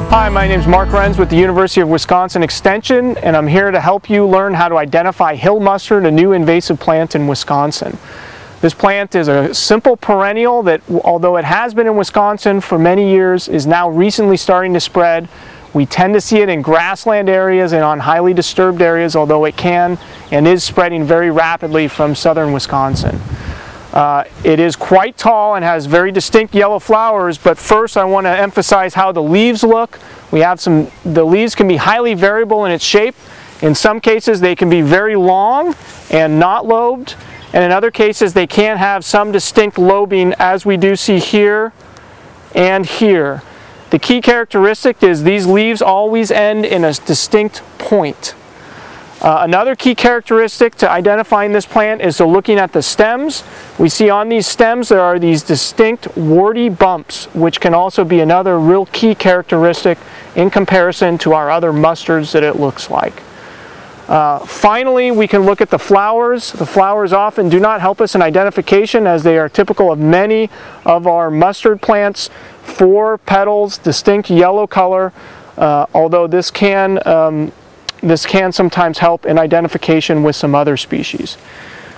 Hi, my name is Mark Renz with the University of Wisconsin Extension, and I'm here to help you learn how to identify hill mustard, a new invasive plant in Wisconsin. This plant is a simple perennial that, although it has been in Wisconsin for many years, is now recently starting to spread. We tend to see it in grassland areas and on highly disturbed areas, although it can and is spreading very rapidly from southern Wisconsin. It is quite tall and has very distinct yellow flowers, but first I want to emphasize how the leaves look. The leaves can be highly variable in its shape. In some cases they can be very long and not lobed, and in other cases they can have some distinct lobing, as we do see here and here. The key characteristic is these leaves always end in a distinct point. Another key characteristic to identifying this plant is to looking at the stems. We see on these stems there are these distinct warty bumps, which can also be another real key characteristic in comparison to our other mustards that it looks like. Finally, we can look at the flowers. The flowers often do not help us in identification, as they are typical of many of our mustard plants. 4 petals, distinct yellow color, although this can sometimes help in identification with some other species.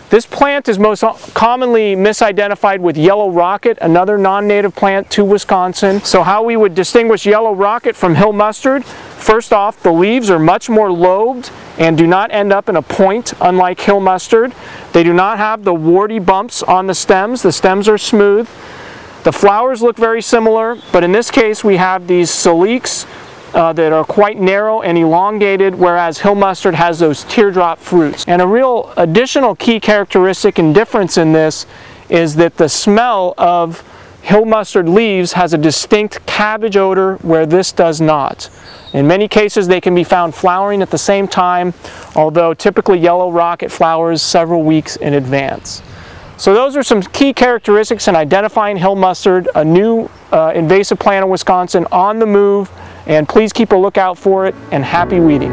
This plant is most commonly misidentified with yellow rocket, another non-native plant to Wisconsin. So how we would distinguish yellow rocket from hill mustard: first off, the leaves are much more lobed and do not end up in a point, unlike hill mustard. They do not have the warty bumps on the stems. The stems are smooth. The flowers look very similar, but in this case we have these calyx that are quite narrow and elongated, whereas hill mustard has those teardrop fruits. And a real additional key characteristic and difference in this is that the smell of hill mustard leaves has a distinct cabbage odor, where this does not. In many cases they can be found flowering at the same time, although typically yellow rocket flowers several weeks in advance. So those are some key characteristics in identifying hill mustard, a new invasive plant in Wisconsin on the move, and please keep a lookout for it, and happy weeding.